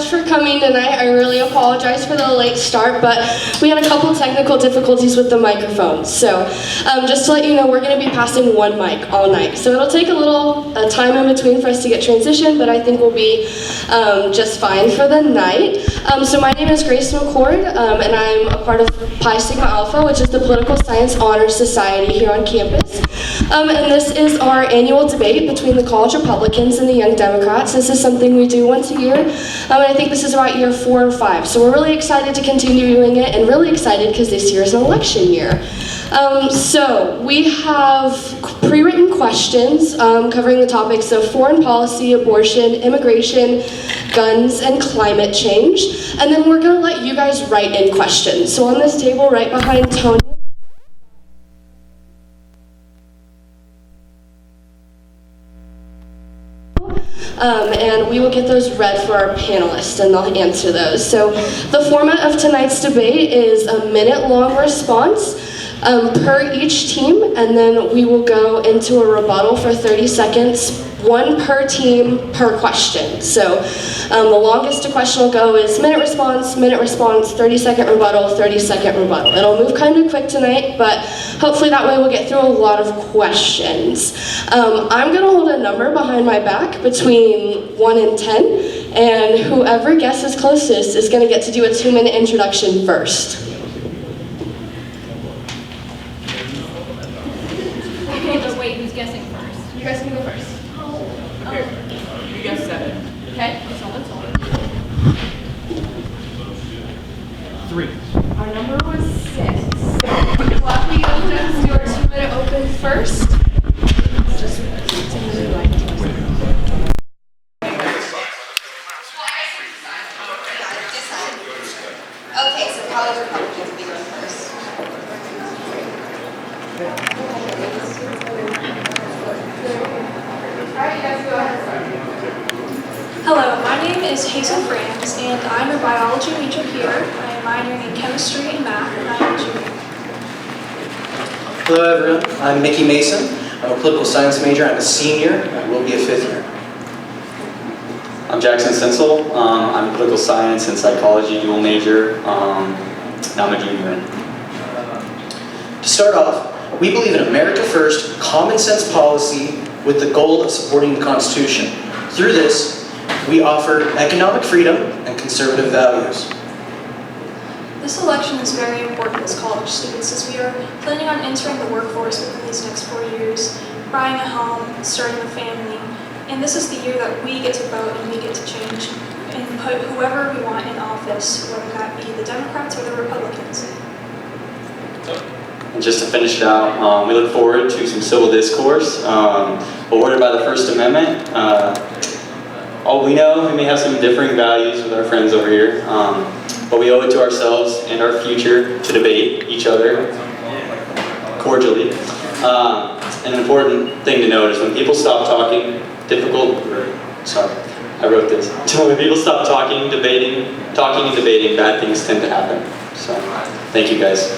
much for coming tonight. I really apologize for the late start, but we had a couple technical difficulties with the microphones. So just to let you know, we're going to be passing one mic all night. So it'll take a little time in between for us to get transitioned, but I think we'll be just fine for the night. So my name is Grace McCord, and I'm a part of Pi Sigma Alpha, which is the Political Science Honors Society here on campus. And this is our annual debate between the College Republicans and the Young Democrats. This is something we do once a year, and I think this is about year 4 or 5. So we're really excited to continue doing it, and really excited because this year is an election year. So we have pre-written questions covering the topics of foreign policy, abortion, immigration, guns, and climate change. And then we're going to let you guys write in questions. So on this table right behind Tony, and we will get those read for our panelists, and they'll answer those. So the format of tonight's debate is a minute-long response per each team, and then we will go into a rebuttal for 30 seconds, one per team per question. So the longest a question will go is minute response, 30-second rebuttal, 30-second rebuttal. It'll move kind of quick tonight, but hopefully that way we'll get through a lot of questions. I'm going to hold a number behind my back between 1 and 10, and whoever guesses closest is going to get to do a 2-minute introduction first. Okay, but wait, who's guessing first? You guys can go first. Here, you guess 7. Okay, so let's hold it. 3. Our number was 6. Fluffy, you guys do our 2-minute open first. Okay, so College Republicans will be going first. Alright, you guys go ahead. Hello, my name is Hazel Frams, and I'm a biology major here. I am minoring in chemistry and math, and I'm a junior. Hello everyone, I'm Mickey Mason. I'm a political science major. I'm a senior. I will be a 5th year. I'm Jackson Sensel. I'm a political science and psychology dual major. Now I'm a junior. To start off, we believe in America First, common sense policy with the goal of supporting the Constitution. Through this, we offer economic freedom and conservative values. This election is very important as college students, as we are planning on entering the workforce within these next 4 years, buying a home, starting a family, and this is the year that we get to vote and we get to change and put whoever we want in office, whether that be the Democrats or the Republicans. And just to finish it out, we look forward to some civil discourse awarded by the First Amendment. All we know, we may have some differing values with our friends over here, but we owe it to ourselves and our future to debate each other cordially. An important thing to note is when people stop talking, when people stop talking and debating, bad things tend to happen. So, thank you guys.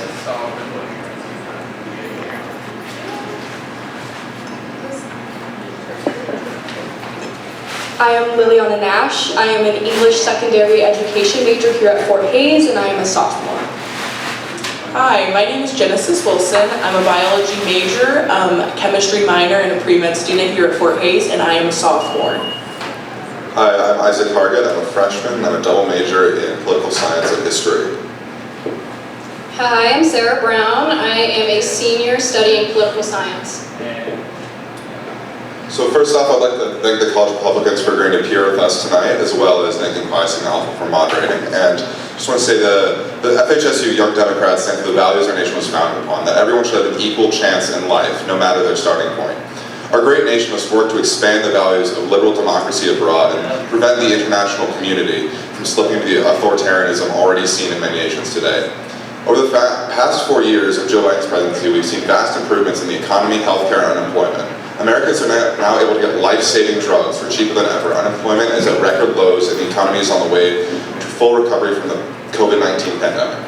I am Liliana Nash. I am an English secondary education major here at Fort Hays, and I am a sophomore. Hi, my name is Genesis Wilson. I'm a biology major, chemistry minor, and a pre-med student here at Fort Hays, and I am a sophomore. Hi, I'm Isaac Hargett. I'm a freshman. I'm a double major in political science and history. Hi, I'm Sarah Brown. I am a senior studying political science. So first off, I'd like to thank the College Republicans for agreeing to appear with us tonight, as well as thanking Pi Sigma Alpha for moderating. And just want to say the FHSU Young Democrats stand for the values our nation was founded upon, that everyone should have an equal chance in life, no matter their starting point. Our great nation must work to expand the values of liberal democracy abroad and prevent the international community from slipping into the authoritarianism already seen in many nations today. Over the past 4 years of Joe Biden's presidency, we've seen vast improvements in the economy, healthcare, and unemployment. Americans are now able to get life-saving drugs for cheaper than ever. Unemployment is at record lows, and the economy is on the way to full recovery from the COVID-19 pandemic.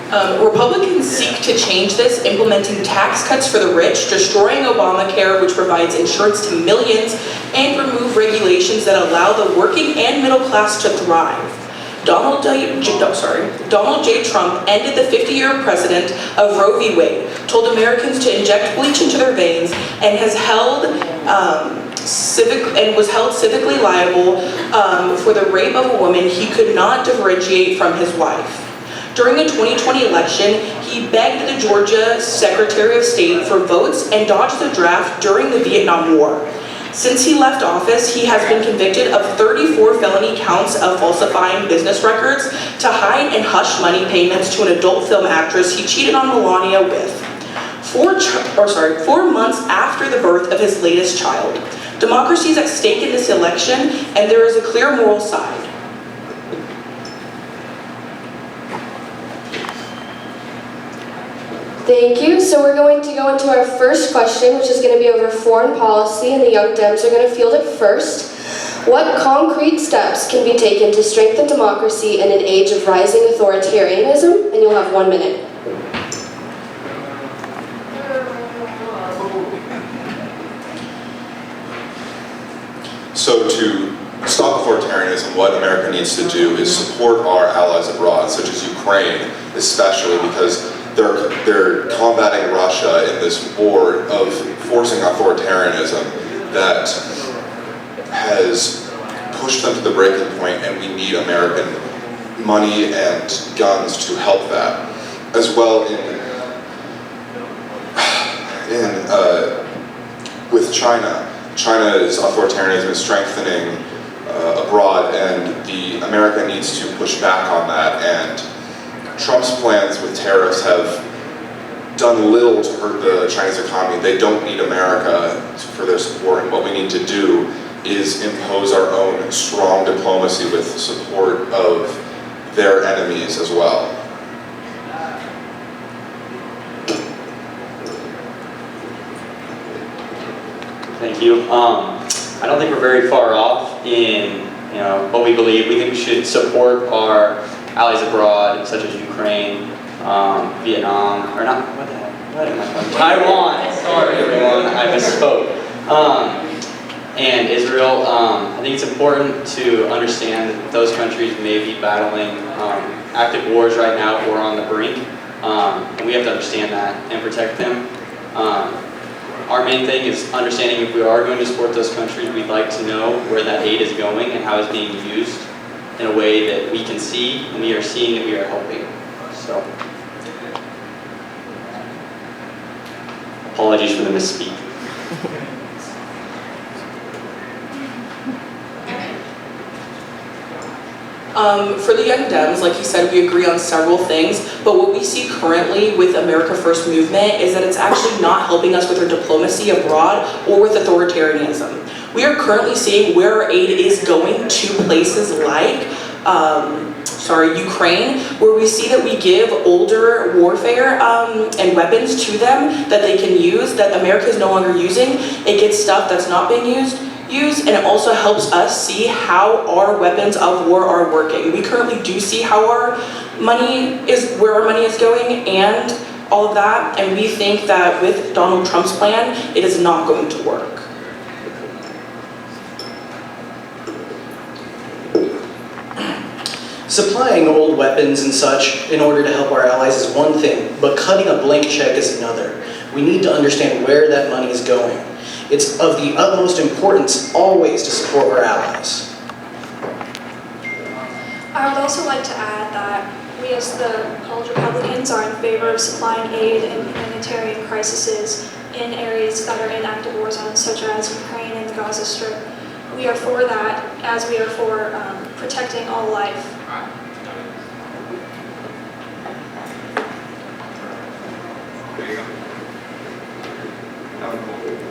Republicans seek to change this, implementing tax cuts for the rich, destroying Obamacare, which provides insurance to millions, and remove regulations that allow the working and middle class to thrive. Donald J. Trump ended the 50-year precedent of Roe v. Wade, told Americans to inject bleach into their veins, and was held civically liable for the rape of a woman he could not differentiate from his wife. During the 2020 election, he begged the Georgia Secretary of State for votes and dodged the draft during the Vietnam War. Since he left office, he has been convicted of 34 felony counts of falsifying business records to hide and hush money payments to an adult film actress he cheated on Melania with. 4 months after the birth of his latest child. Democracy is at stake in this election, and there is a clear moral side. Thank you. So we're going to go into our first question, which is going to be over foreign policy, and the Young Dems are going to field it first. What concrete steps can be taken to strengthen democracy in an age of rising authoritarianism? And you'll have 1 minute. So to stop authoritarianism, what America needs to do is support our allies abroad, such as Ukraine, especially because they're combating Russia in this war of forcing authoritarianism that has pushed them to the breaking point, and we need American money and guns to help that. As well with China. China's authoritarianism is strengthening abroad, and America needs to push back on that. And Trump's plans with tariffs have done little to hurt the Chinese economy. They don't need America for their support, and what we need to do is impose our own strong diplomacy with support of their enemies as well. Thank you. I don't think we're very far off in what we believe. We think we should support our allies abroad, such as Ukraine, Vietnam, or not, what the heck? What am I talking? Taiwan. Sorry, everyone, I misspoke. And Israel. I think it's important to understand that those countries may be battling active wars right now or on the brink, and we have to understand that and protect them. Our main thing is understanding if we are going to support those countries, we'd like to know where that aid is going and how it's being used in a way that we can see, and we are seeing that we are helping. So, apologies for the misspeak. For the Young Dems, like you said, we agree on several things, but what we see currently with America First movement is that it's actually not helping us with our diplomacy abroad or with authoritarianism. We are currently seeing where our aid is going to places like Ukraine, where we see that we give older warfare and weapons to them that they can use, that America is no longer using. It gets stuff that's not being used, and it also helps us see how our weapons of war are working. We currently do see how where our money is going and all of that, and we think that with Donald Trump's plan, it is not going to work. Supplying old weapons and such in order to help our allies is one thing, but cutting a blank check is another. We need to understand where that money is going. It's of the utmost importance always to support our allies. I would also like to add that we as the College Republicans are in favor of supplying aid in humanitarian crises in areas that are in active war zones, such as Ukraine and the Gaza Strip. We are for that, as we are for protecting all life.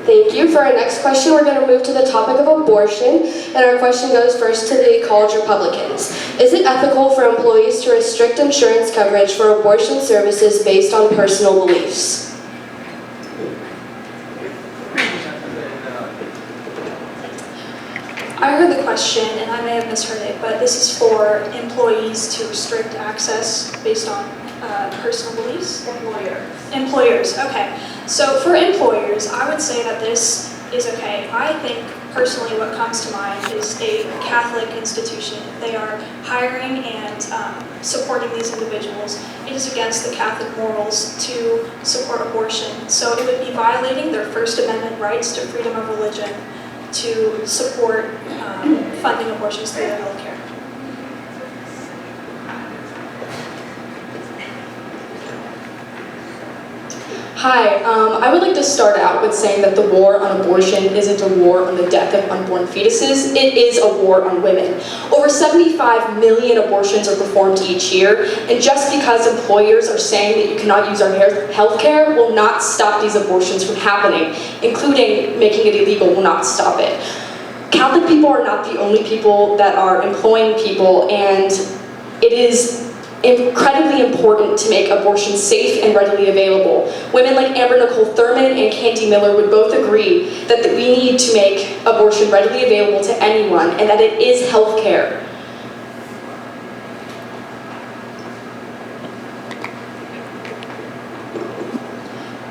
Thank you. For our next question, we're going to move to the topic of abortion, and our question goes first to the College Republicans. Is it ethical for employees to restrict insurance coverage for abortion services based on personal beliefs? I heard the question, and I may have misheard it, but this is for employees to restrict access based on personal beliefs? Employers, okay. So for employers, I would say that this is okay. I think personally what comes to mind is a Catholic institution. They are hiring and supporting these individuals. It is against the Catholic morals to support abortion. So it would be violating their First Amendment rights to freedom of religion to support funding abortions through their health care. Hi, I would like to start out with saying that the war on abortion isn't a war on the death of unborn fetuses, it is a war on women. Over 75 million abortions are performed each year, and just because employers are saying that you cannot use our health care will not stop these abortions from happening, including making it illegal will not stop it. Catholic people are not the only people that are employing people, and it is incredibly important to make abortion safe and readily available. Women like Amber Nicole Thurman and Candy Miller would both agree that we need to make abortion readily available to anyone and that it is health care.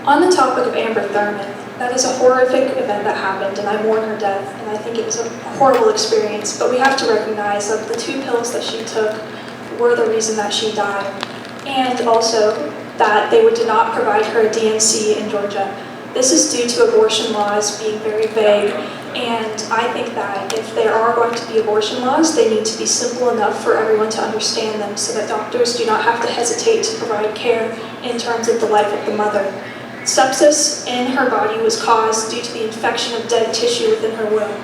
On the topic of Amber Thurman, that is a horrific event that happened, and I mourn her death, and I think it was a horrible experience, but we have to recognize that the 2 pills that she took were the reason that she died, and also that they did not provide her a DNC in Georgia. This is due to abortion laws being very vague, and I think that if there are going to be abortion laws, they need to be simple enough for everyone to understand them so that doctors do not have to hesitate to provide care in terms of the life of the mother. Sepsis in her body was caused due to the infection of dead tissue within her womb.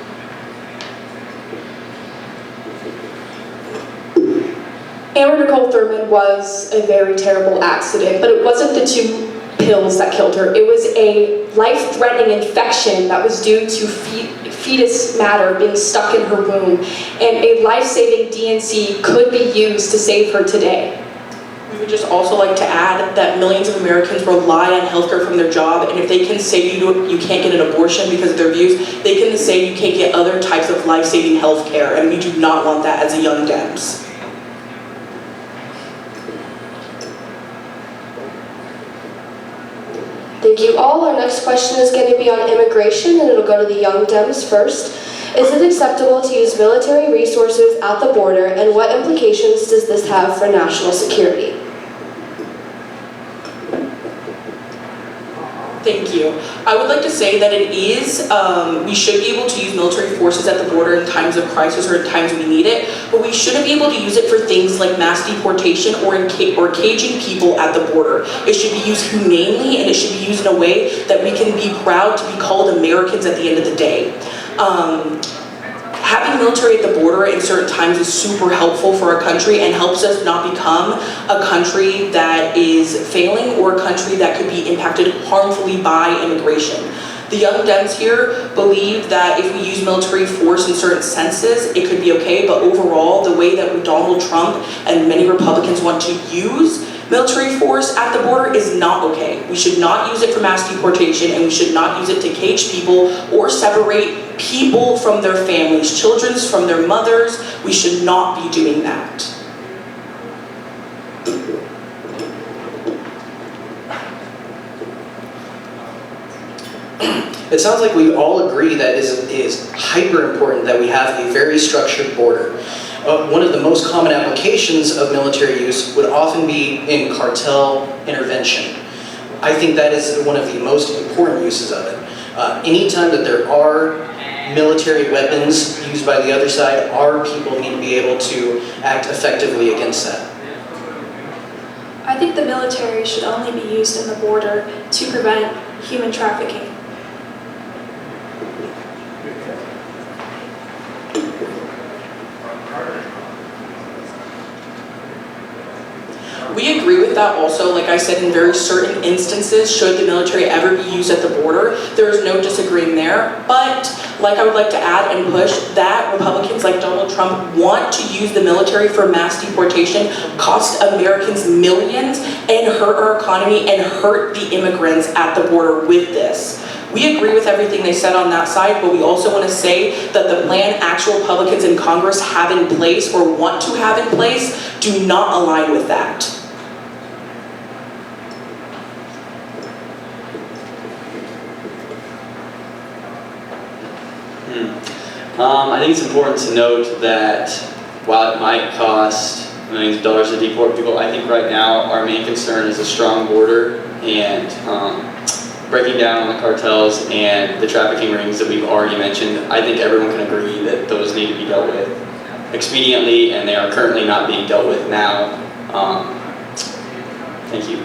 Amber Nicole Thurman was a very terrible accident, but it wasn't the 2 pills that killed her. It was a life-threatening infection that was due to fetus matter being stuck in her womb, and a life-saving DNC could be used to save her today. We would just also like to add that millions of Americans rely on healthcare from their job, and if they can say you can't get an abortion because of their views, they can say you can't get other types of life-saving healthcare, and we do not want that as a Young Dems. Thank you all. Our next question is going to be on immigration, and it'll go to the Young Dems first. Is it acceptable to use military resources at the border, and what implications does this have for national security? Thank you. I would like to say that it is, we should be able to use military forces at the border in times of crisis or in times we need it, but we shouldn't be able to use it for things like mass deportation or caging people at the border. It should be used humanely, and it should be used in a way that we can be proud to be called Americans at the end of the day. Having military at the border in certain times is super helpful for our country and helps us not become a country that is failing or a country that could be impacted harmfully by immigration. The Young Dems here believe that if we use military force in certain senses, it could be okay, but overall, the way that Donald Trump and many Republicans want to use military force at the border is not okay. We should not use it for mass deportation, and we should not use it to cage people or separate people from their families, children from their mothers. We should not be doing that. It sounds like we all agree that it is hyper important that we have a very structured border. One of the most common applications of military use would often be in cartel intervention. I think that is one of the most important uses of it. Anytime that there are military weapons used by the other side, our people need to be able to act effectively against that. I think the military should only be used in the border to prevent human trafficking. We agree with that also. Like I said, in very certain instances, should the military ever be used at the border, there is no disagreeing there. But like I would like to add and push that Republicans like Donald Trump want to use the military for mass deportation, cost Americans millions, and hurt our economy and hurt the immigrants at the border with this. We agree with everything they said on that side, but we also want to say that the plan actual Republicans in Congress have in place or want to have in place do not align with that. I think it's important to note that while it might cost millions of dollars to deport people, I think right now our main concern is a strong border and breaking down on the cartels and the trafficking rings that we've already mentioned. I think everyone can agree that those need to be dealt with expediently, and they are currently not being dealt with now. Thank you.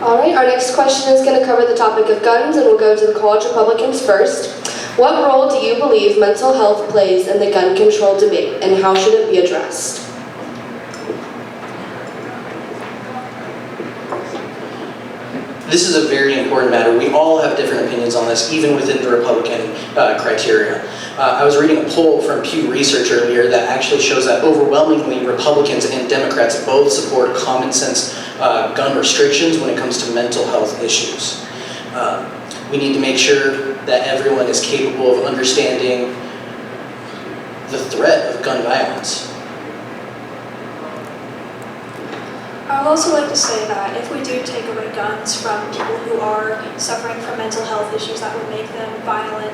All right, our next question is going to cover the topic of guns, and we'll go to the College Republicans first. What role do you believe mental health plays in the gun control debate, and how should it be addressed? This is a very important matter. We all have different opinions on this, even within the Republican criteria. I was reading a poll from Pew Research earlier that actually shows that overwhelmingly Republicans and Democrats both support common sense gun restrictions when it comes to mental health issues. We need to make sure that everyone is capable of understanding the threat of gun violence. I would also like to say that if we do take away guns from people who are suffering from mental health issues that would make them violent,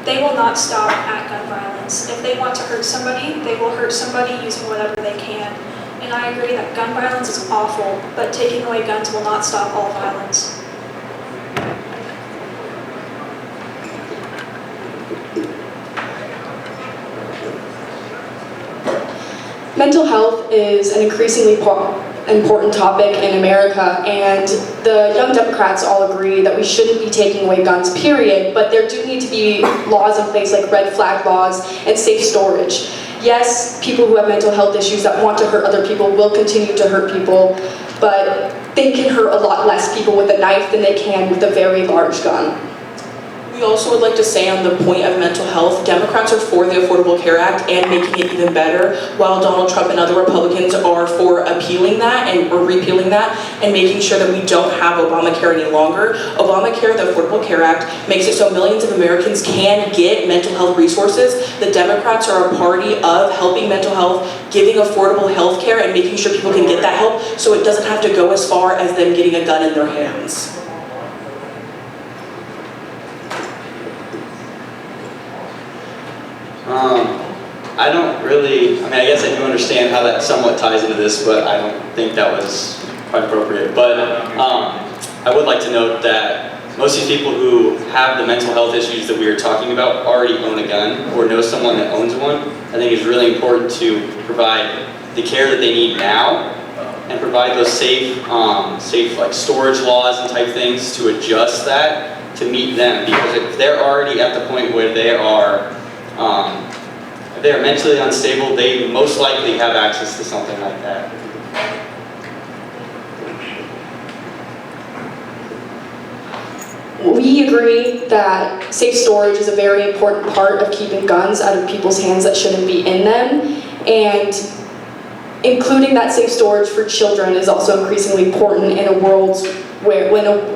they will not stop at gun violence. If they want to hurt somebody, they will hurt somebody using whatever they can. And I agree that gun violence is awful, but taking away guns will not stop all violence. Mental health is an increasingly important topic in America, and the Young Democrats all agree that we shouldn't be taking away guns, period, but there do need to be laws in place like red flag laws and safe storage. Yes, people who have mental health issues that want to hurt other people will continue to hurt people, but they can hurt a lot less people with a knife than they can with a very large gun. We also would like to say on the point of mental health, Democrats are for the Affordable Care Act and making it even better, while Donald Trump and other Republicans are for appealing that or repealing that and making sure that we don't have Obamacare any longer. Obamacare, the Affordable Care Act, makes it so millions of Americans can get mental health resources. The Democrats are a party of helping mental health, giving affordable health care, and making sure people can get that help so it doesn't have to go as far as them getting a gun in their hands. I don't really, I guess I do understand how that somewhat ties into this, but I don't think that was quite appropriate. But I would like to note that most of these people who have the mental health issues that we are talking about already own a gun or know someone that owns one. I think it's really important to provide the care that they need now and provide those safe like storage laws and type things to adjust that to meet them, because if they're already at the point where they are if they are mentally unstable, they most likely have access to something like that. We agree that safe storage is a very important part of keeping guns out of people's hands that shouldn't be in them, and including that safe storage for children is also increasingly important in a world where,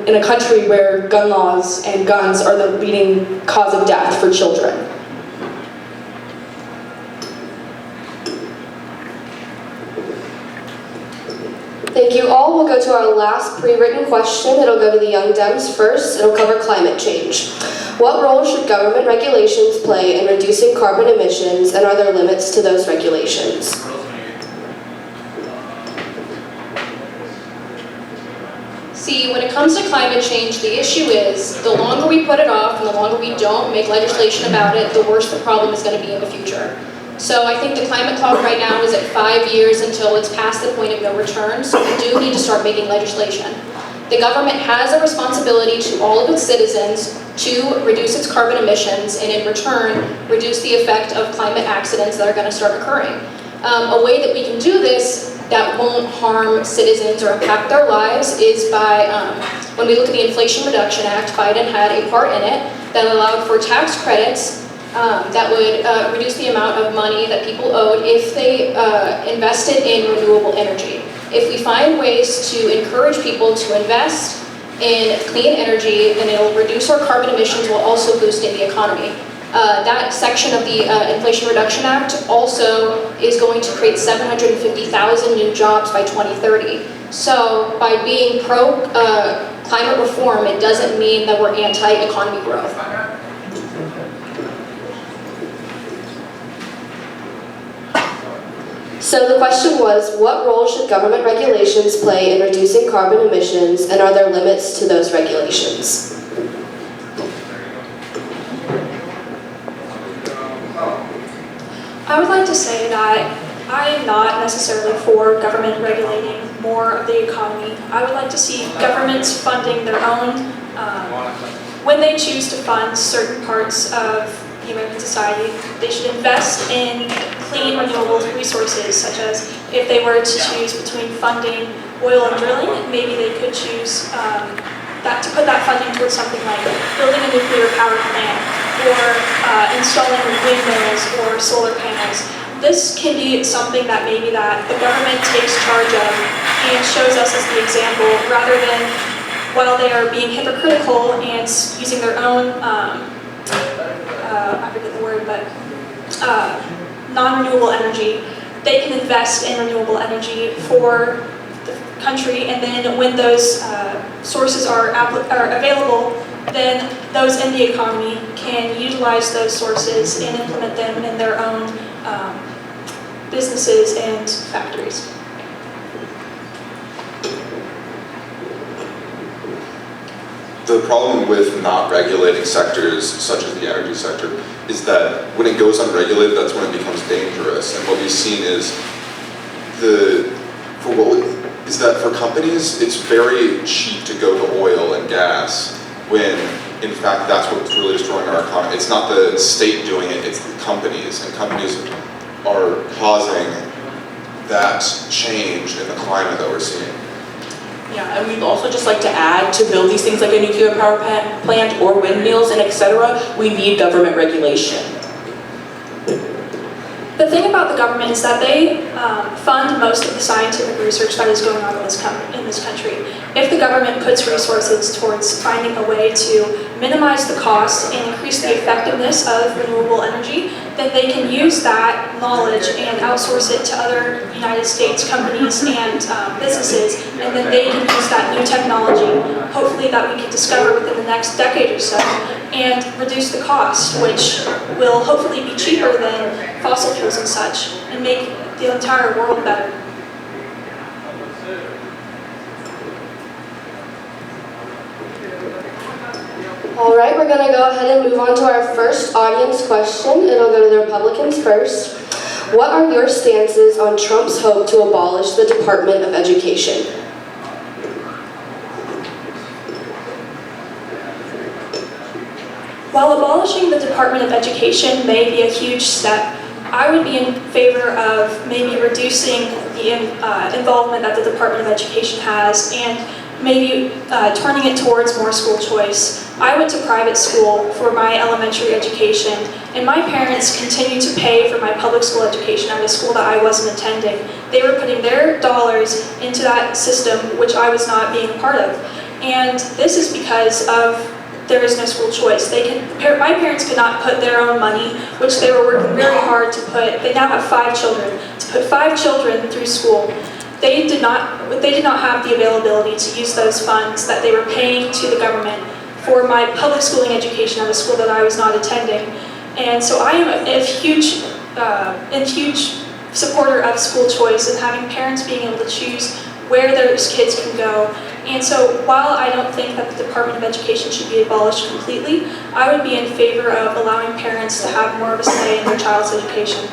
in a country where gun laws and guns are the leading cause of death for children. Thank you all. We'll go to our last pre-written question. It'll go to the Young Dems first. It'll cover climate change. What role should government regulations play in reducing carbon emissions, and are there limits to those regulations? See, when it comes to climate change, the issue is the longer we put it off and the longer we don't make legislation about it, the worse the problem is going to be in the future. So I think the climate clock right now is at 5 years until it's past the point of no return, so we do need to start making legislation. The government has a responsibility to all of its citizens to reduce its carbon emissions and in return reduce the effect of climate accidents that are going to start occurring. A way that we can do this that won't harm citizens or impact their lives is by, when we look at the Inflation Reduction Act, Biden had a part in it that allowed for tax credits that would reduce the amount of money that people owed if they invested in renewable energy. If we find ways to encourage people to invest in clean energy, then it'll reduce our carbon emissions while also boosting the economy. That section of the Inflation Reduction Act also is going to create 750,000 new jobs by 2030. So by being climate reform, it doesn't mean that we're anti-economy growth. So the question was, what role should government regulations play in reducing carbon emissions, and are there limits to those regulations? I would like to say that I am not necessarily for government regulating more of the economy. I would like to see governments funding their own, when they choose to fund certain parts of the American society, they should invest in clean renewable resources, such as if they were to choose between funding oil and drilling, maybe they could choose to put that funding towards something like building a nuclear power plant or installing windmills or solar panels. This can be something that maybe that the government takes charge of and shows us as the example, rather than while they are being hypocritical and using their own, I forget the word, but non-renewable energy. They can invest in renewable energy for the country, and then when those sources are available, then those in the economy can utilize those sources and implement them in their own businesses and factories. The problem with not regulating sectors such as the energy sector is that when it goes unregulated, that's when it becomes dangerous. And what we've seen is that for companies, it's very cheap to go to oil and gas when in fact that's what's really destroying our economy. It's not the state doing it, it's the companies, and companies are causing that change in the climate that we're seeing. Yeah, and we'd also just like to add, to build these things like a nuclear power plant or windmills and etc., we need government regulation. The thing about the government is that they fund most of the scientific research that is going on in this country. If the government puts resources towards finding a way to minimize the cost and increase the effectiveness of renewable energy, then they can use that knowledge and outsource it to other United States companies and businesses, and then they can use that new technology, hopefully that we can discover within the next decade or so, and reduce the cost, which will hopefully be cheaper than fossil fuels and such, and make the entire world better. All right, we're going to go ahead and move on to our first audience question. It'll go to the Republicans first. What are your stances on Trump's hope to abolish the Department of Education? While abolishing the Department of Education may be a huge step, I would be in favor of maybe reducing the involvement that the Department of Education has and maybe turning it towards more school choice. I went to private school for my elementary education, and my parents continued to pay for my public school education at a school that I wasn't attending. They were putting their dollars into that system, which I was not being a part of. And this is because there is no school choice. My parents could not put their own money, which they were working very hard to put. They now have 5 children. To put 5 children through school, they did not have the availability to use those funds that they were paying to the government for my public schooling education at a school that I was not attending. And so I am a huge supporter of school choice and having parents being able to choose where their kids can go. And so while I don't think that the Department of Education should be abolished completely, I would be in favor of allowing parents to have more of a say in their child's education.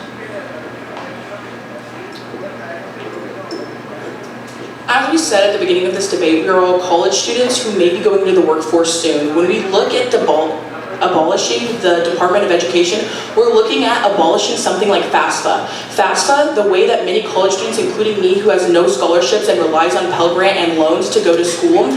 As we said at the beginning of this debate, we are all college students who may be going into the workforce soon. When we look at abolishing the Department of Education, we're looking at abolishing something like FAFSA. FAFSA, the way that many college students, including me, who has no scholarships and relies on Pell Grant and loans to go to school,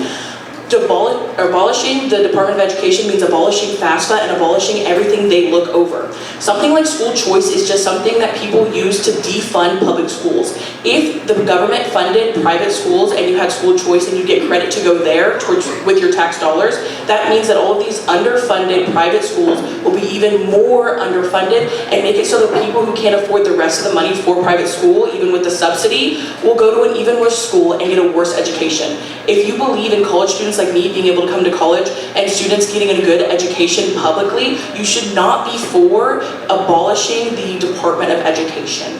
abolishing the Department of Education means abolishing FAFSA and abolishing everything they look over. Something like school choice is just something that people use to defund public schools. If the government funded private schools and you had school choice and you get credit to go there with your tax dollars, that means that all of these underfunded private schools will be even more underfunded and make it so that people who can't afford the rest of the money for private school, even with the subsidy, will go to an even worse school and get a worse education. If you believe in college students like like me being able to come to college and students getting a good education publicly, you should not be for abolishing the Department of Education.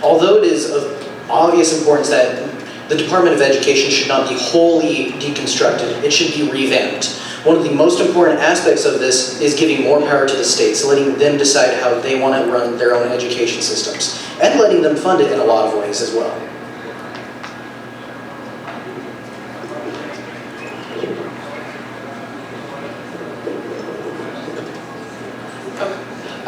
Although it is of obvious importance that the Department of Education should not be wholly deconstructed, it should be revamped. One of the most important aspects of this is giving more power to the states, letting them decide how they want to run their own education systems, and letting them fund it in a lot of ways as well.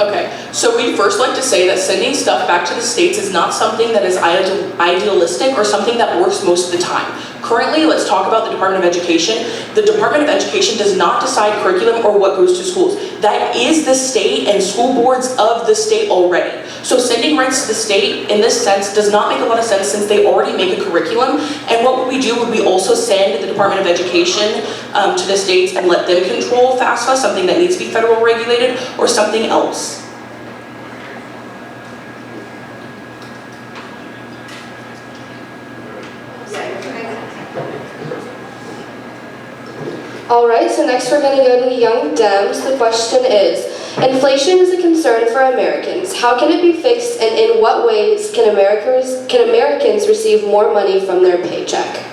Okay, so we'd first like to say that sending stuff back to the states is not something that is idealistic or something that works most of the time. Currently, let's talk about the Department of Education. The Department of Education does not decide curriculum or what goes to schools. That is the state and school boards of the state already. So sending rights to the state in this sense does not make a lot of sense since they already make a curriculum. And what would we do? Would we also send the Department of Education to the states and let them control FAFSA, something that needs to be federal regulated, or something else? Alright, so next we're going to go to the Young Dems. The question is, inflation is a concern for Americans. How can it be fixed, and in what ways can Americans receive more money from their paycheck?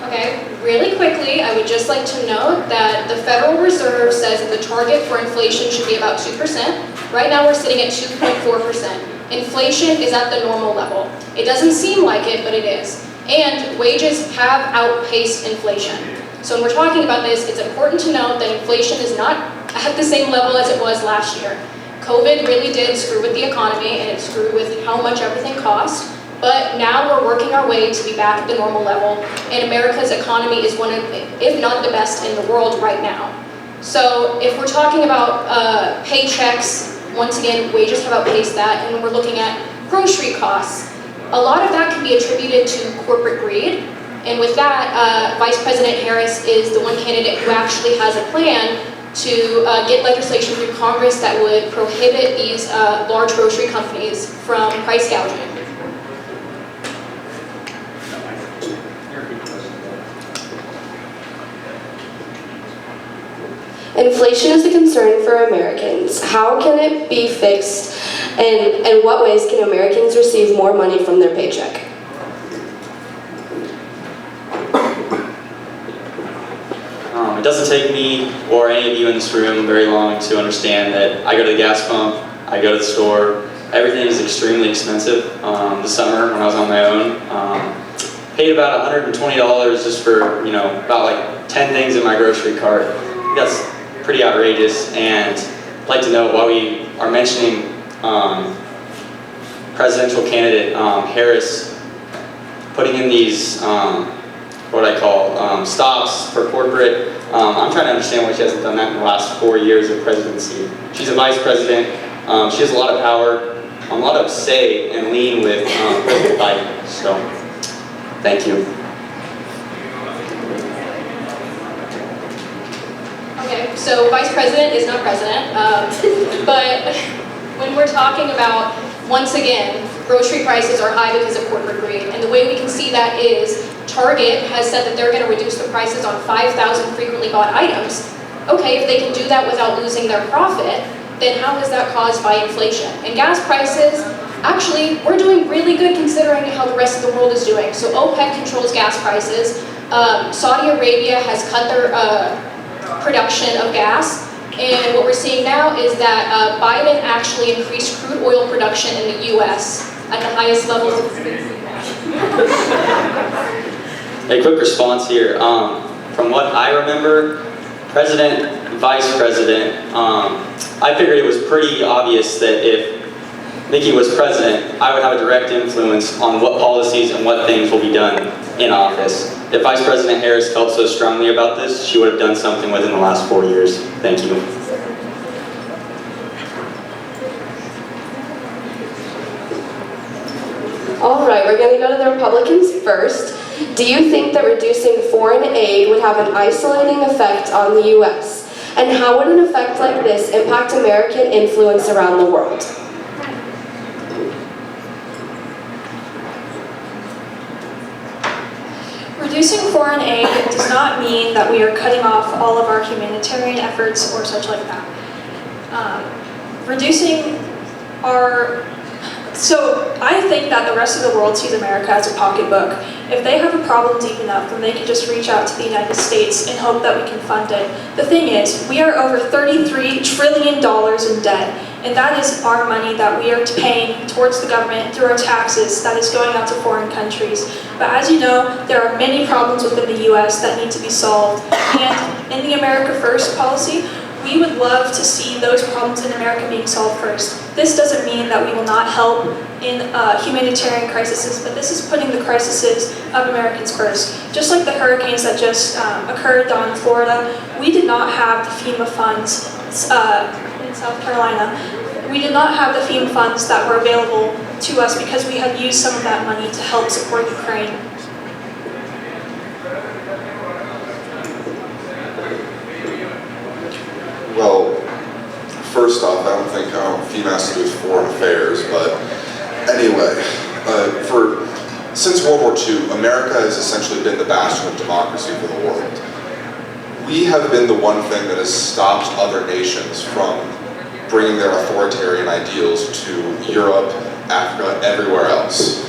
Okay, really quickly, I would just like to note that the Federal Reserve says that the target for inflation should be about 2%. Right now we're sitting at 2.4%. Inflation is at the normal level. It doesn't seem like it, but it is. And wages have outpaced inflation. So when we're talking about this, it's important to note that inflation is not at the same level as it was last year. COVID really did screw with the economy, and it screwed with how much everything cost. But now we're working our way to be back at the normal level, and America's economy is one of, if not the best in the world right now. So if we're talking about paychecks, once again, wages have outpaced that, and when we're looking at grocery costs, a lot of that can be attributed to corporate greed. And with that, Vice President Harris is the one candidate who actually has a plan to get legislation through Congress that would prohibit these large grocery companies from price gouging. Inflation is a concern for Americans. How can it be fixed, and in what ways can Americans receive more money from their paycheck? It doesn't take me or any of you in this room very long to understand that I go to the gas pump, I go to the store, everything is extremely expensive. This summer when I was on my own, paid about $120 just for, about like 10 things in my grocery cart. That's pretty outrageous, and I'd like to know why we are mentioning presidential candidate Harris putting in these what I call stops for corporate. I'm trying to understand why she hasn't done that in the last 4 years of presidency. She's a vice president. She has a lot of power, a lot of say and lean with President Biden. So, thank you. Okay, so vice president is not president, but when we're talking about, once again, grocery prices are high because of corporate greed, and the way we can see that is Target has said that they're going to reduce the prices on 5,000 frequently bought items. Okay, if they can do that without losing their profit, then how is that caused by inflation? And gas prices, actually, we're doing really good considering how the rest of the world is doing. So OPEC controls gas prices. Saudi Arabia has cut their production of gas, and what we're seeing now is that Biden actually increased crude oil production in the U.S. at the highest levels of A quick response here. From what I remember, President, Vice President, I figured it was pretty obvious that if Nikki was president, I would have a direct influence on what policies and what things will be done in office. If Vice President Harris felt so strongly about this, she would have done something within the last 4 years. Thank you. All right, we're going to go to the Republicans first. Do you think that reducing foreign aid would have an isolating effect on the U.S.? And how would an effect like this impact American influence around the world? Reducing foreign aid does not mean that we are cutting off all of our humanitarian efforts or such like that. So I think that the rest of the world sees America as a pocketbook. If they have a problem deep enough, then they can just reach out to the United States and hope that we can fund it. The thing is, we are over $33 trillion in debt, and that is our money that we are paying towards the government through our taxes that is going out to foreign countries. But as you know, there are many problems within the US that need to be solved. And in the America First policy, we would love to see those problems in America being solved first. This doesn't mean that we will not help in humanitarian crises, but this is putting the crises of Americans first. Just like the hurricanes that just occurred on Florida, we did not have the FEMA funds in South Carolina. We did not have the FEMA funds that were available to us because we had used some of that money to help support Ukraine. Well, first off, I don't think FEMA has to do with foreign affairs, but anyway, since World War II, America has essentially been the bastion of democracy for the world. We have been the one thing that has stopped other nations from bringing their authoritarian ideals to Europe, Africa, everywhere else.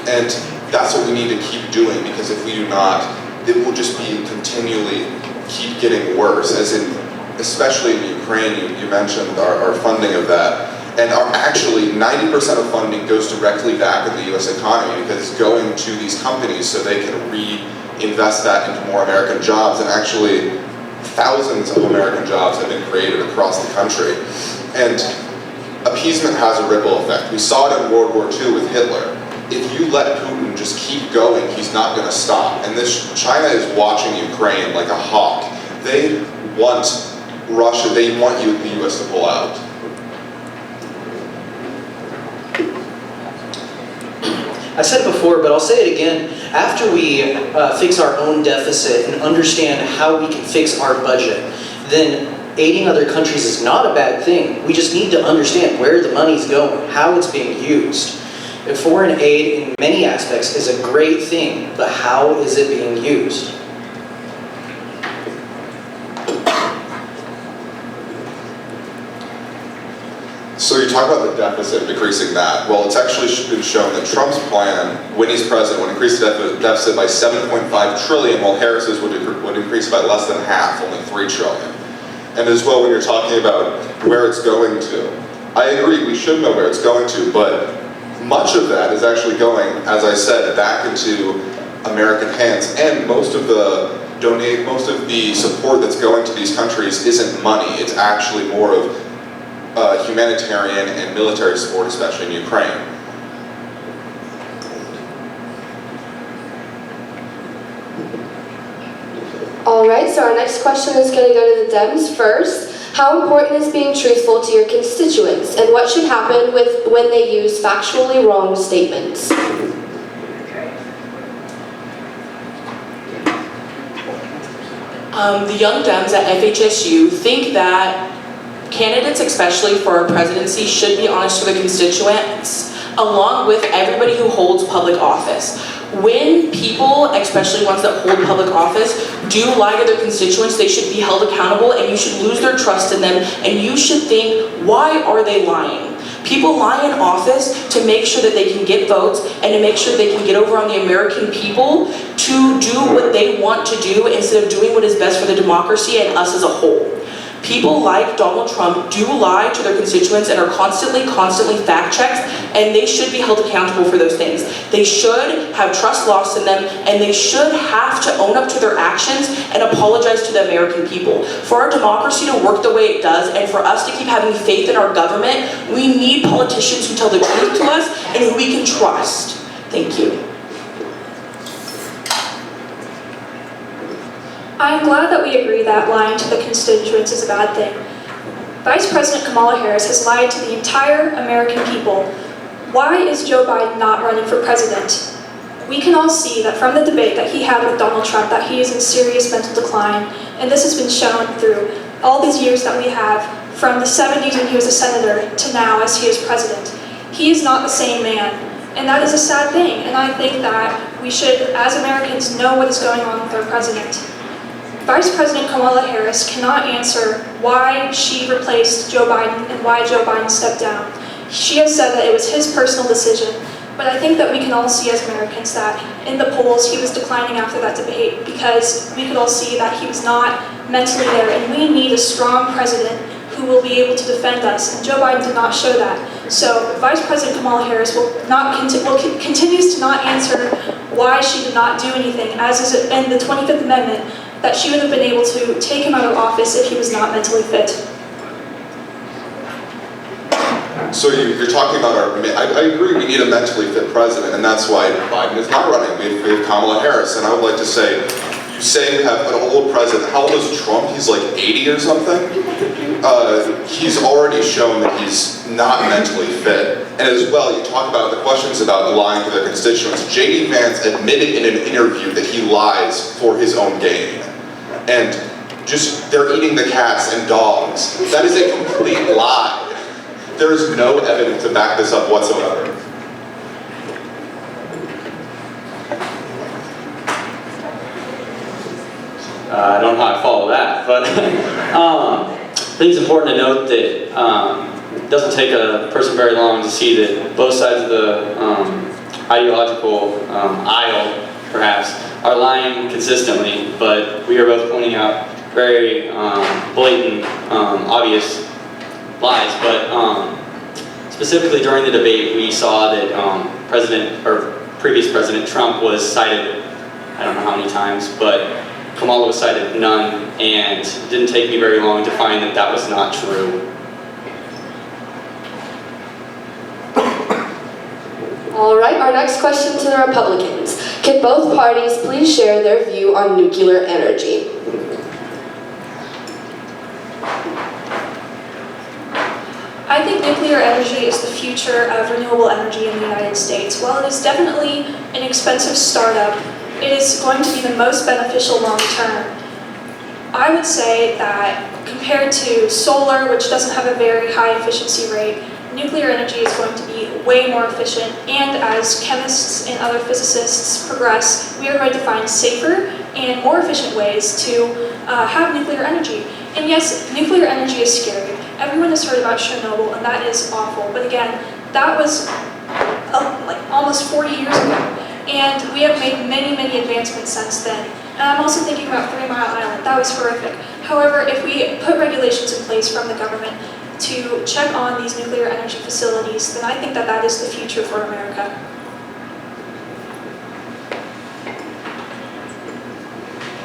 And that's what we need to keep doing, because if we do not, it will just be continually keep getting worse, as in, especially in Ukraine, you mentioned our funding of that. And actually 90% of funding goes directly back in the US economy, because it's going to these companies so they can reinvest that into more American jobs. And actually thousands of American jobs have been created across the country. And appeasement has a ripple effect. We saw it in World War II with Hitler. If you let Putin just keep going, he's not going to stop. And China is watching Ukraine like a hawk. They want Russia, they want the US to pull out. I said it before, but I'll say it again. After we fix our own deficit and understand how we can fix our budget, then aiding other countries is not a bad thing. We just need to understand where the money's going, how it's being used. And foreign aid in many aspects is a great thing, but how is it being used? So you talk about the deficit, decreasing that. Well, it's actually been shown that Trump's plan, when he's president, would increase the deficit by 7.5 trillion, while Harris's would increase by less than half, only 3 trillion. And as well, when you're talking about where it's going to, I agree, we should know where it's going to, but much of that is actually going, as I said, back into American hands. And most of the support that's going to these countries isn't money. It's actually more of humanitarian and military support, especially in Ukraine. All right, so our next question is going to go to the Dems first. How important is being truthful to your constituents, and what should happen when they use factually wrong statements? The young Dems at FHSU think that candidates, especially for our presidency, should be honest to their constituents, along with everybody who holds public office. When people, especially ones that hold public office, do lie to their constituents, they should be held accountable, and you should lose their trust in them, and you should think, why are they lying? People lie in office to make sure that they can get votes and to make sure they can get over on the American people to do what they want to do instead of doing what is best for the democracy and us as a whole. People like Donald Trump do lie to their constituents and are constantly fact-checked, and they should be held accountable for those things. They should have trust lost in them, and they should have to own up to their actions and apologize to the American people. For our democracy to work the way it does, and for us to keep having faith in our government, we need politicians who tell the truth to us and who we can trust. Thank you. I am glad that we agree that lying to the constituents is a bad thing. Vice President Kamala Harris has lied to the entire American people. Why is Joe Biden not running for president? We can all see that from the debate that he had with Donald Trump that he is in serious mental decline, and this has been shown through all these years that we have, from the 70s when he was a senator to now as he is president. He is not the same man, and that is a sad thing, and I think that we should, as Americans, know what is going on with our president. Vice President Kamala Harris cannot answer why she replaced Joe Biden and why Joe Biden stepped down. She has said that it was his personal decision, but I think that we can all see as Americans that in the polls he was declining after that debate because we could all see that he was not mentally there, and we need a strong president who will be able to defend us, and Joe Biden did not show that. So Vice President Kamala Harris continues to not answer why she did not do anything, as is in the 25th Amendment, that she would have been able to take him out of office if he was not mentally fit. So you're talking about I agree we need a mentally fit president, and that's why Biden is not running. We have Kamala Harris, and I would like to say, you say we have an old president. How old is Trump? He's like 80 or something? He's already shown that he's not mentally fit. And as well, you talk about the questions about lying to their constituents. J.D. Vance admitted in an interview that he lies for his own gain. And just, they're eating the cats and dogs. That is a complete lie. There is no evidence to back this up whatsoever. I don't know how I follow that, but I think it's important to note that it doesn't take a person very long to see that both sides of the ideological aisle, perhaps, are lying consistently, but we are both pointing out very blatant, obvious lies. But specifically during the debate, we saw that previous President Trump was cited, I don't know how many times, but Kamala was cited none, and it didn't take me very long to find that that was not true. All right, our next question to the Republicans. Can both parties please share their view on nuclear energy? I think nuclear energy is the future of renewable energy in the United States. While it is definitely an expensive startup, it is going to be the most beneficial long term. I would say that compared to solar, which doesn't have a very high efficiency rate, nuclear energy is going to be way more efficient, and as chemists and other physicists progress, we are going to find safer and more efficient ways to have nuclear energy. And yes, nuclear energy is scary. Everyone has heard about Chernobyl, and that is awful. But again, that was like almost 40 years ago, and we have made many, many advancements since then. And I'm also thinking about 3 Mile Island. That was horrific. However, if we put regulations in place from the government to check on these nuclear energy facilities, then I think that that is the future for America.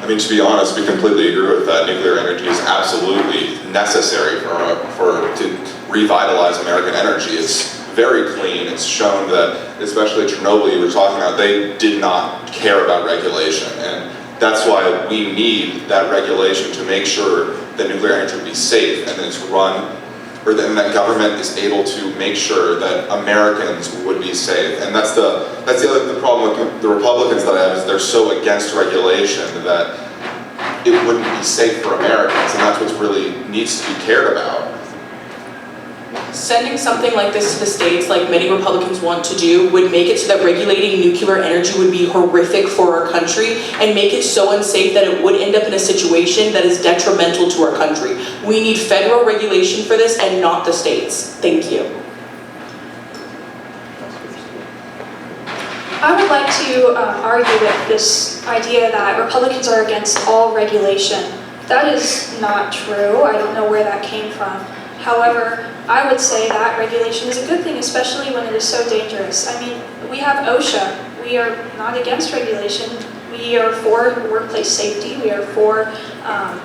I mean, to be honest, we completely agree with that. Nuclear energy is absolutely necessary to revitalize American energy. It's very clean. It's shown that, especially Chernobyl you were talking about, they did not care about regulation. And that's why we need that regulation to make sure that nuclear energy will be safe and that it's run, or that government is able to make sure that Americans would be safe. And that's the problem with the Republicans that I have, is they're so against regulation that it wouldn't be safe for Americans, and that's what really needs to be cared about. Sending something like this to the States, like many Republicans want to do, would make it so that regulating nuclear energy would be horrific for our country and make it so unsafe that it would end up in a situation that is detrimental to our country. We need federal regulation for this and not the states. Thank you. I would like to argue with this idea that Republicans are against all regulation. That is not true. I don't know where that came from. However, I would say that regulation is a good thing, especially when it is so dangerous. I mean, we have OSHA. We are not against regulation. We are for workplace safety. We are for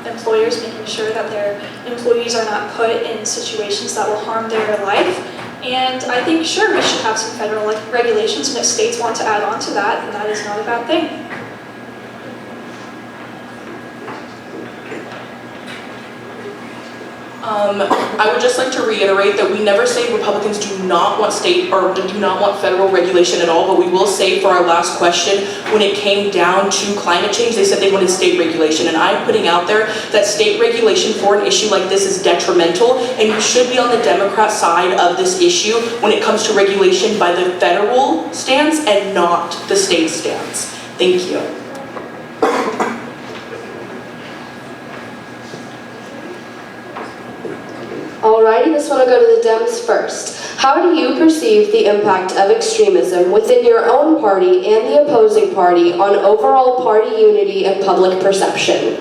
employers making sure that their employees are not put in situations that will harm their life. And I think, sure, we should have some federal regulations, and if states want to add on to that, then that is not a bad thing. I would just like to reiterate that we never say Republicans do not want state or do not want federal regulation at all, but we will say for our last question, when it came down to climate change, they said they wanted state regulation. And I'm putting out there that state regulation for an issue like this is detrimental, and you should be on the Democrat side of this issue when it comes to regulation by the federal stance and not the state stance. Thank you. Alrighty, this one will go to the Dems first. How do you perceive the impact of extremism within your own party and the opposing party on overall party unity and public perception?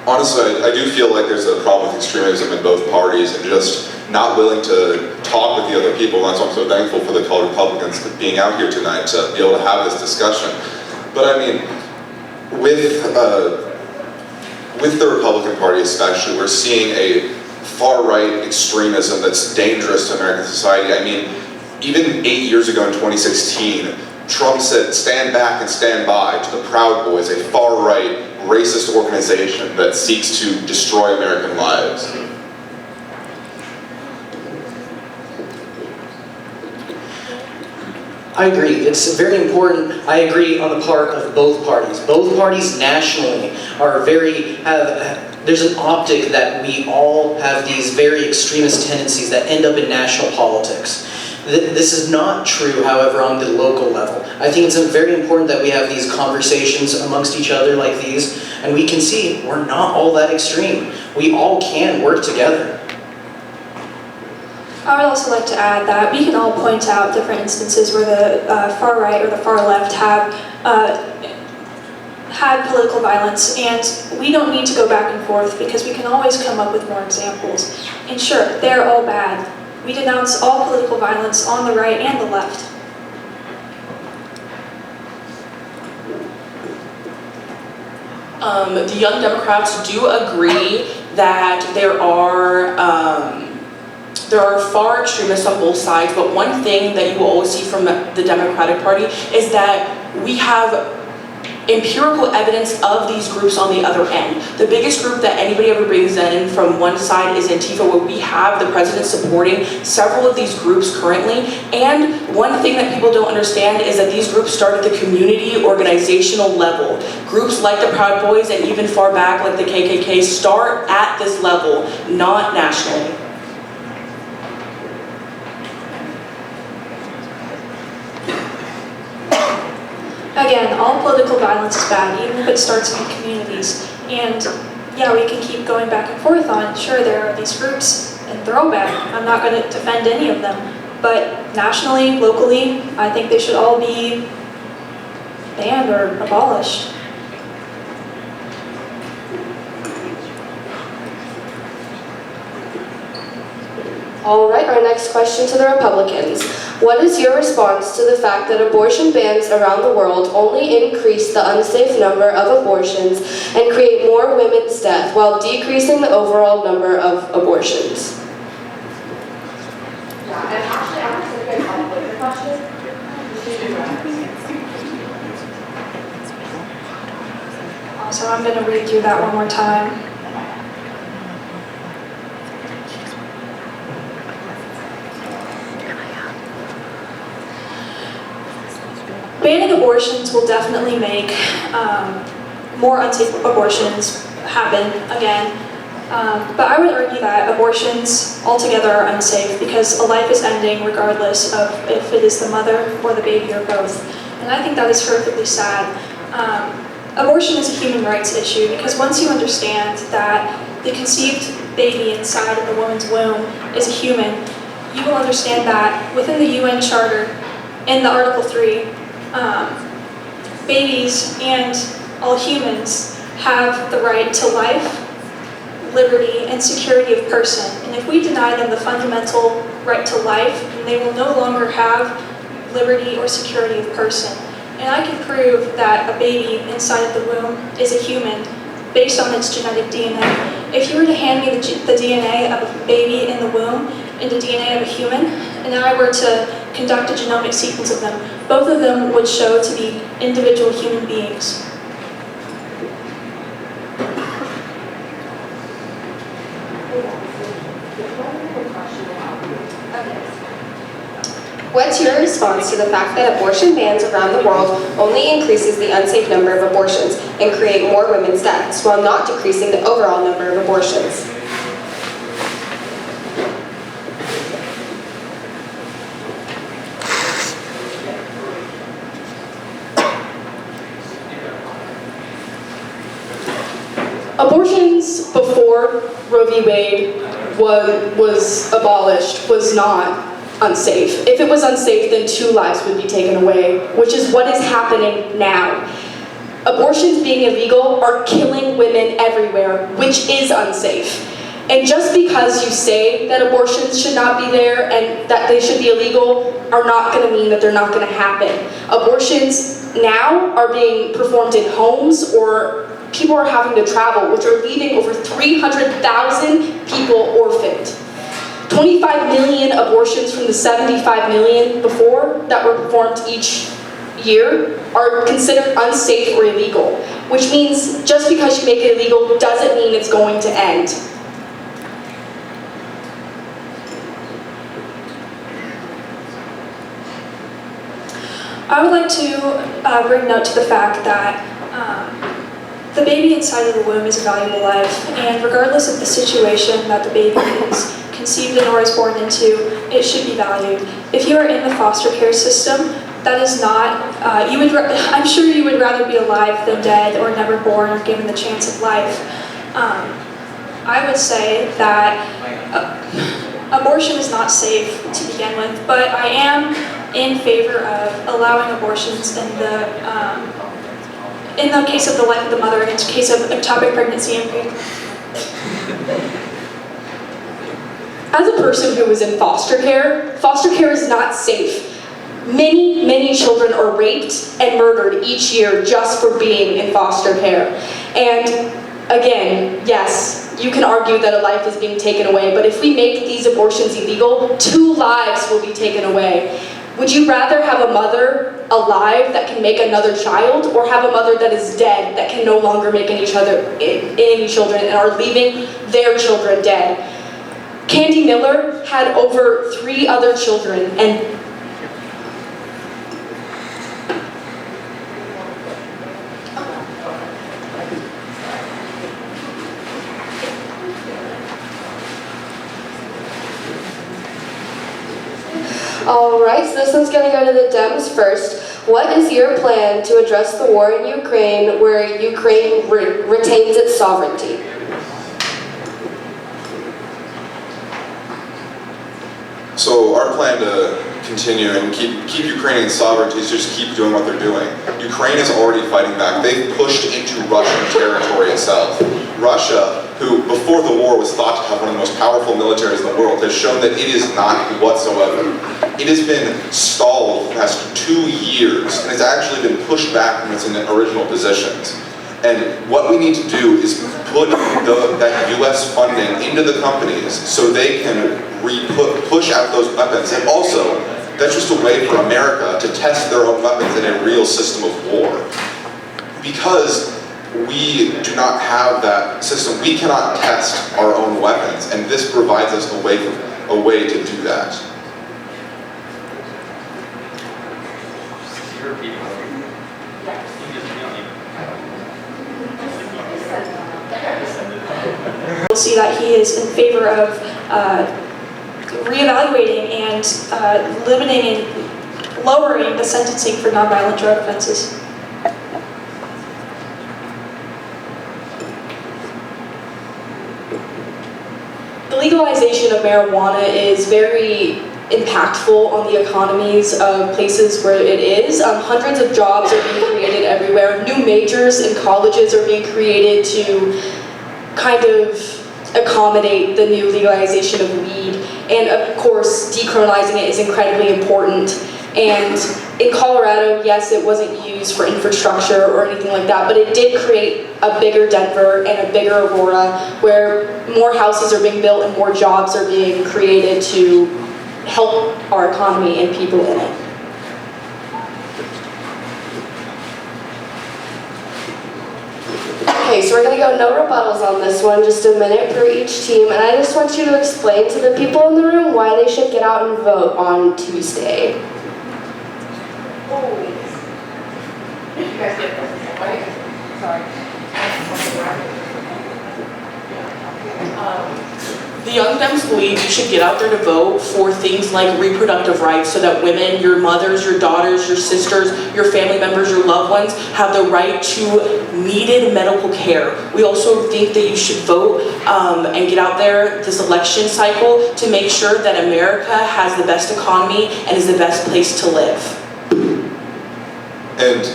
Honestly, I do feel like there's a problem with extremism in both parties and just not willing to talk with the other people. That's why I'm so thankful for the College Republicans being out here tonight to be able to have this discussion. But I mean, with the Republican Party especially, we're seeing a far-right extremism that's dangerous to American society. I mean, even 8 years ago in 2016, Trump said, "Stand back and stand by" to the Proud Boys, a far-right racist organization that seeks to destroy American lives. I agree. It's very important. I agree on the part of both parties. Both parties nationally are there's an optic that we all have these very extremist tendencies that end up in national politics. This is not true, however, on the local level. I think it's very important that we have these conversations amongst each other like these, and we can see we're not all that extreme. We all can work together. I would also like to add that we can all point out different instances where the far right or the far left have had political violence, and we don't need to go back and forth because we can always come up with more examples. And sure, they're all bad. We denounce all political violence on the right and the left. The Young Democrats do agree that there are far extremists on both sides, but one thing that you will always see from the Democratic Party is that we have empirical evidence of these groups on the other end. The biggest group that anybody ever brings in from one side is Antifa, where we have the president supporting several of these groups currently. And one thing that people don't understand is that these groups start at the community organizational level. Groups like the Proud Boys and even far back like the KKK start at this level, not nationally. Again, all political violence is bad, even if it starts in communities. And yeah, we can keep going back and forth on, sure, there are these groups, and they're all bad. I'm not going to defend any of them. But nationally, locally, I think they should all be banned or abolished. All right, our next question to the Republicans. What is your response to the fact that abortion bans around the world only increase the unsafe number of abortions and create more women's death while decreasing the overall number of abortions? Yeah, and actually, I'm going to get a quicker question. So I'm going to read through that one more time. Banning abortions will definitely make more unsafe abortions happen again. But I would argue that abortions altogether are unsafe because a life is ending regardless of if it is the mother or the baby or both. And I think that is horrifically sad. Abortion is a human rights issue because once you understand that the conceived baby inside of the woman's womb is a human, you will understand that within the UN Charter, in the Article 3, babies and all humans have the right to life, liberty, and security of person. And if we deny them the fundamental right to life, then they will no longer have liberty or security of person. And I can prove that a baby inside of the womb is a human based on its genetic DNA. If you were to hand me the DNA of a baby in the womb and the DNA of a human, and I were to conduct a genomic sequence of them, both of them would show to be individual human beings. What's your response to the fact that abortion bans around the world only increases the unsafe number of abortions and create more women's deaths while not decreasing the overall number of abortions? Abortions before Roe v. Wade was abolished was not unsafe. If it was unsafe, then 2 lives would be taken away, which is what is happening now. Abortions being illegal are killing women everywhere, which is unsafe. And just because you say that abortions should not be there and that they should be illegal are not going to mean that they're not going to happen. Abortions now are being performed in homes, or people are having to travel, which are leaving over 300,000 people orphaned. 25 million abortions from the 75 million before that were performed each year are considered unsafe or illegal, which means just because you make it illegal doesn't mean it's going to end. I would like to bring note to the fact that the baby inside of the womb is a valuable life, and regardless of the situation that the baby is conceived in or is born into, it should be valued. If you are in the foster care system, that is not, I'm sure you would rather be alive than dead or never born or given the chance of life. I would say that abortion is not safe to begin with, but I am in favor of allowing abortions in the case of the life of the mother, in the case of ectopic pregnancy and As a person who was in foster care is not safe. Many children are raped and murdered each year just for being in foster care. And again, yes, you can argue that a life is being taken away, but if we make these abortions illegal, 2 lives will be taken away. Would you rather have a mother alive that can make another child, or have a mother that is dead that can no longer make any children and are leaving their children dead? Candy Miller had over 3 other children, and Alright, so this one's gonna go to the Dems first. What is your plan to address the war in Ukraine where Ukraine retains its sovereignty? So our plan to continue and keep Ukrainian sovereignty is just keep doing what they're doing. Ukraine is already fighting back. They've pushed into Russian territory itself. Russia, who before the war was thought to have one of the most powerful militaries in the world, has shown that it is not whatsoever. It has been stalled for the past 2 years, and it's actually been pushed back from its original positions. And what we need to do is put that U.S. funding into the companies so they can push out those weapons. And also, that's just a way for America to test their own weapons in a real system of war. Because we do not have that system, we cannot test our own weapons, and this provides us a way to do that. we'll see that he is in favor of reevaluating and limiting and lowering the sentencing for nonviolent drug offenses. the legalization of marijuana is very impactful on the economies of places where it is. Hundreds of jobs are being created everywhere. New majors in colleges are being created to kind of accommodate the new legalization of weed. And of course, decriminalizing it is incredibly important. And in Colorado, yes, it wasn't used for infrastructure or anything like that, but it did create a bigger Denver and a bigger Aurora, where more houses are being built and more jobs are being created to help our economy and people in it. Okay, so we're gonna go no rebuttals on this one, just a minute per each team, and I just want you to explain to the people in the room why they should get out and vote on Tuesday. The Young Dems believe you should get out there to vote for things like reproductive rights so that women, your mothers, your daughters, your sisters, your family members, your loved ones have the right to needed medical care. We also think that you should vote and get out there this election cycle to make sure that America has the best economy and is the best place to live. And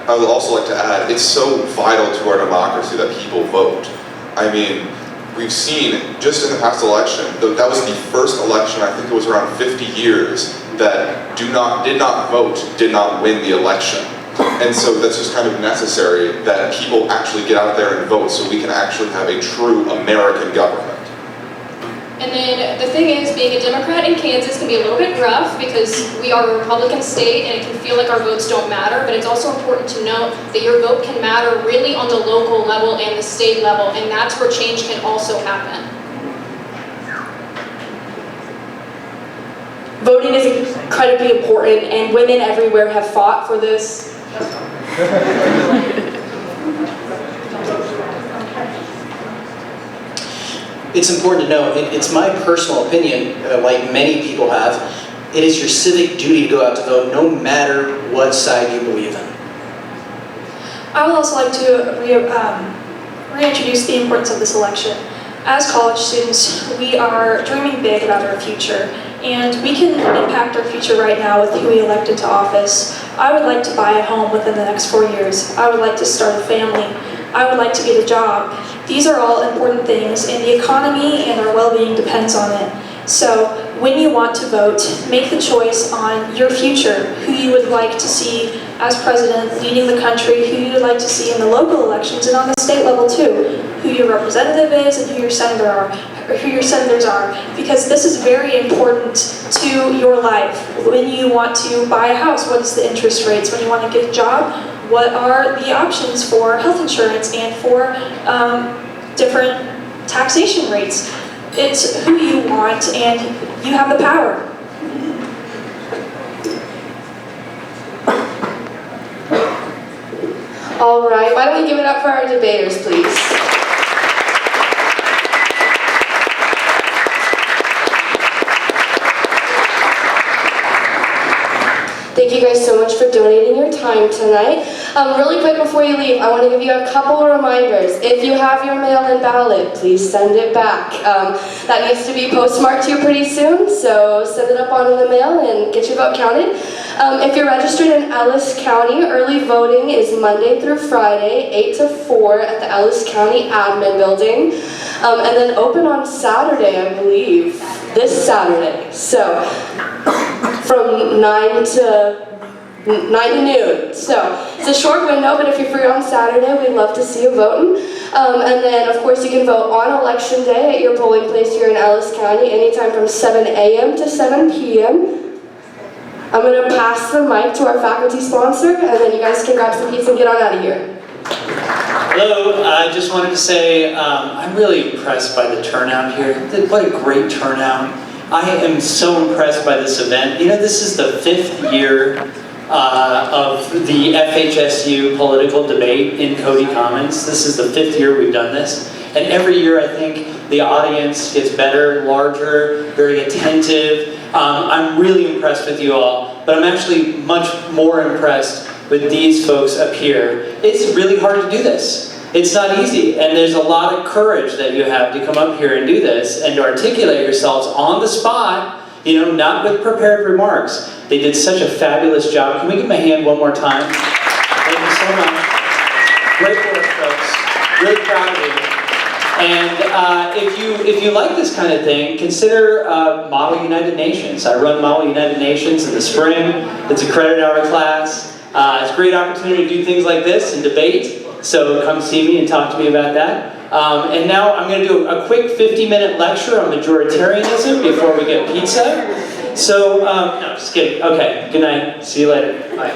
I would also like to add, it's so vital to our democracy that people vote. I mean, we've seen, just in the past election, that was the first election, I think it was around 50 years, that did not vote, did not win the election. And so that's just kind of necessary that people actually get out there and vote so we can actually have a true American government. And then the thing is, being a Democrat in Kansas can be a little bit rough because we are a Republican state and it can feel like our votes don't matter, but it's also important to note that your vote can matter really on the local level and the state level, and that's where change can also happen. Voting is incredibly important, and women everywhere have fought for this. It's important to know, it's my personal opinion, like many people have, it is your civic duty to go out to vote no matter what side you believe in. I would also like to reintroduce the importance of this election. As college students, we are dreaming big about our future, and we can impact our future right now with who we elect into office. I would like to buy a home within the next 4 years. I would like to start a family. I would like to get a job. These are all important things, and the economy and our well-being depends on it. So when you want to vote, make the choice on your future, who you would like to see as president leading the country, who you would like to see in the local elections and on the state level too, who your representative is and who your senators are, because this is very important to your life. When you want to buy a house, what is the interest rates? When you want to get a job, what are the options for health insurance and for different taxation rates? It's who you want, and you have the power. All right, why don't we give it up for our debaters, please? Thank you guys so much for donating your time tonight. Really quick before you leave, I want to give you a couple of reminders. If you have your mail-in ballot, please send it back. That needs to be postmarked here pretty soon, so send it up on the mail and get your vote counted. If you're registered in Ellis County, early voting is Monday through Friday, 8 to 4 at the Ellis County Admin Building. And then open on Saturday, I believe, this Saturday. So, from 9 to noon. So it's a short window, but if you're free on Saturday, we'd love to see you voting. And then, of course, you can vote on Election Day at your polling place here in Ellis County, anytime from 7 a.m. to 7 p.m. I'm going to pass the mic to our faculty sponsor, and then you guys can grab some pizza and get on out of here. Hello, I just wanted to say I'm really impressed by the turnout here. What a great turnout. I am so impressed by this event. You know, this is the 5th year of the FHSU political debate in Cody Commons. This is the 5th year we've done this. And every year I think the audience gets better, larger, very attentive. I'm really impressed with you all, but I'm actually much more impressed with these folks up here. It's really hard to do this. It's not easy, and there's a lot of courage that you have to come up here and do this and to articulate yourselves on the spot, you know, not with prepared remarks. They did such a fabulous job. Can we give them a hand one more time? Thank you so much. Great work, folks. Really proud of you. And if you like this kind of thing, consider Model United Nations. I run Model United Nations in the spring. It's a credit hour class. It's a great opportunity to do things like this and debate. So come see me and talk to me about that. And now I'm going to do a quick 50-minute lecture on majoritarianism before we get pizza. So, no, just kidding. Okay, good night. See you later. Bye.